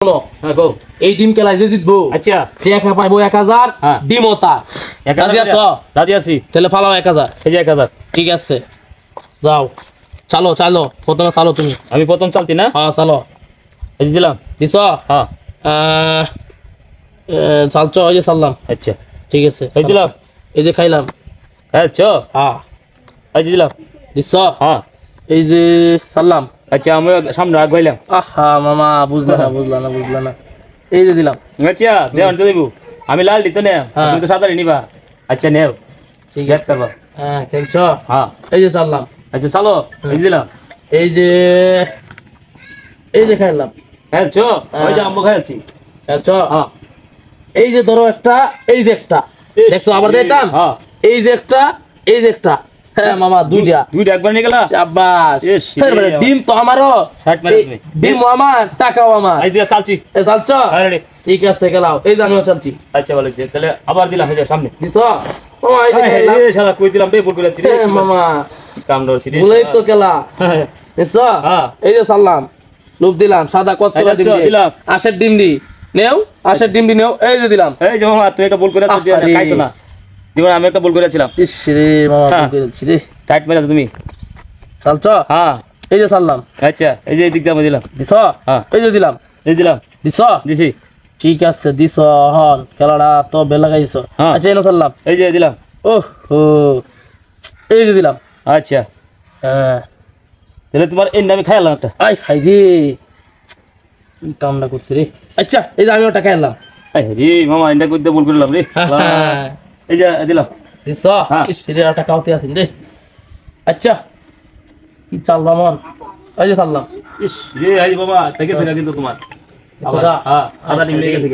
শোনো এই ডিম খেলায় যে জিতবো আচ্ছা টাকা পাইবো 1000 ডিমও তার। রাজি আছো? রাজি আছি। তাহলে ফালাও 1000। এই যে 1000। ঠিক আছে যাও চালো চালো প্রথমে চালো তুমি। আমি প্রথম চালতি না? হ্যাঁ চালো। এই যে দিলাম। দিছো? হ্যাঁ চালছো এই যে চাললাম। আচ্ছা ঠিক আছে এই দিলাম। এই যে খাইলাম। আচ্ছা হ্যাঁ এই যে দিলাম। দিছো? হ্যাঁ এই যে চাললাম। আচ্ছা আমি সামনে আগাইলাম। আহা মামা বুঝলা না এই যে দিলাম। আচ্ছা দেওয়ান তো দেবো আমি লাল দিত না তুমি তো সাদা নিবা। আচ্ছা নেও ঠিক গ্যাস আছে। করবা। হ্যাঁ খেলছো? হ্যাঁ এই যে চাললাম। আচ্ছা চলো এই যে দিলাম। এই যে খাইলাম। খেলছো? ওই যে আম্মু খাইছি। খেলছো? হ্যাঁ এই যে ধরো একটা এই যে একটা দেখছো আবার দিতাম। হ্যাঁ এই যে একটা হ্যাঁ মামা দুইটা একবার নিয়ে গেলা। শাবাশ। ইস, ডিম তো আমারও। 60 মাইনাস তুমি। ডিম আমার টাকাও আমার। এই দিয়া চালছি। চালছো? হ্যাঁ রেডি। ঠিক আছে খেলাও। এই যে আমিও চালছি। আচ্ছা ভালো আছে তাহলে আবার দিলাম এই যে সামনে। দিছো? ও এই যে খেলাম। এই শালা কই দিলাম বে ভুল করেছি রে। মামা কাম দরছি রে। ভুলেই তো খেলা। দিছো? হ্যাঁ এই যে চাললাম লোভ দিলাম সাদা কচকলা ডিম আচ্ছা, দিলাম। আশের ডিম দি নেও আশের ডিম দি নেও এই যে দিলাম। এই যে মামা তুই একটা ভুল করে তুই খাইছো না। দিবা আমি একটা ভুল করেছিলাম। ইস রে মামা ভুল করেছি রে। টাইট মেরে তুমি। চালছো? হ্যাঁ এই যে চাললাম। আচ্ছা এই যে এই দিক দিয়ে আমি দিলাম। দিছো? হ্যাঁ এই যে দিলাম। এই দিলাম। দিছো? দিছি। ঠিক আছে দিছো হন খেলাটা তো বেলা গাইছো। হ্যাঁ। আচ্ছা এনে চাললাম। এই যে দিলাম। ওহো এই যে দিলাম। আচ্ছা হ্যাঁ তাহলে তোমার এই নামে খাইলাম একটা। আই হাই রে কি কামটা করছি রে। আচ্ছা এই যে আমি ওটা খাইলাম। এই রে মামা এটা কইতে ভুল করলাম রে। এই যে দিলাম। দিছো? হ্যাঁ। ইস রে ওটা কাউতে আছেন রে। আচ্ছা কি চাললাম হন এই যে চাললাম। ইস রে আই বাবা থেকে সেটা কিন্তু তোমার। আবার সোজা? হ্যাঁ আদা নিম লেগে গেছে।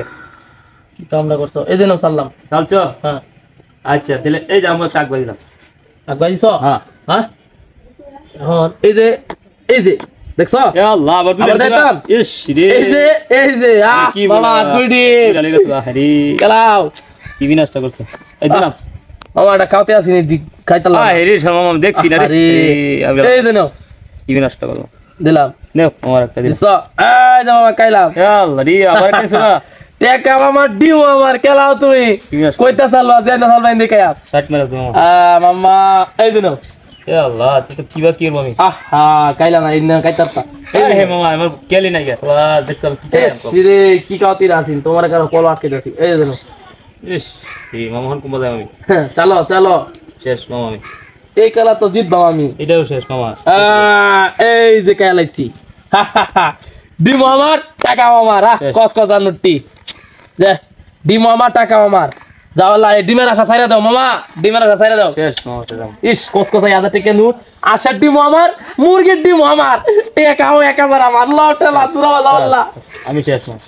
কি কামটা করছো এই যে নাও চাললাম। চালছো? হ্যাঁ আচ্ছা তাহলে এই যে আমরা চাক বাজিলাম। আগুয়া দিছো? হ্যাঁ হ্যাঁ এখন এই যে দেখছো? এ আল্লাহ আবার তুই আবার দিতাম? ইস রে এই যে কি বাবা দুই ডিম ডালে গেছে হরি খেলাও। কি বিনাশটা করছে। এই দিলাম। মামা এটা খাওতে আসিনি খাইতাম হরি মামা দেখছি না রে। এই যে নাও কি বিনাশটা করলো। দিলাম। নেও আমার একটা দিলাম। দিছো? এই যে মামা খাইলাম। এ আল্লাহ রে আবার একটা ছিল। টেকা মামা ডিম আমার খেলাও তুমি কইতা চালবা যে না চালবা ইন্দে খায়া 60 মেরে দাও মামা এই যে নাও। এ আল্লাহ তুই তো কিবা কি করব আমি। আহা খাইলা না ইন্না খাইতারতা। এই হে মামা আমার কেলি নাই গে তোরা দেখছ কি খাই আমকো। সিরে কি কাউতি রাসিন তোমার কারো কল আটকে দিছি এই যে নাও। ইস এই মামা হন কুমবা যাই আমি। চলো শেষ মামা আমি। এই খেলা তো জিতবাম আমি। এটাও শেষ মামা। এই যে খেলাইছি ডিম আমার টাকা আমার কসকসা নুটি যে ডিম আমার টাকা আমার যাও লাই ডিমের আশা ছাইরা দাও মামা ডিমের আশা ছাইরা দাও। শেষ মামা শেষ। ইস কসকসা ইয়াদা টিকে নুট আশার ডিম আমার মুরগির ডিম আমার টাকাও 1000 আমার লটে লাতুরা বাবা আমি শেষ মামা।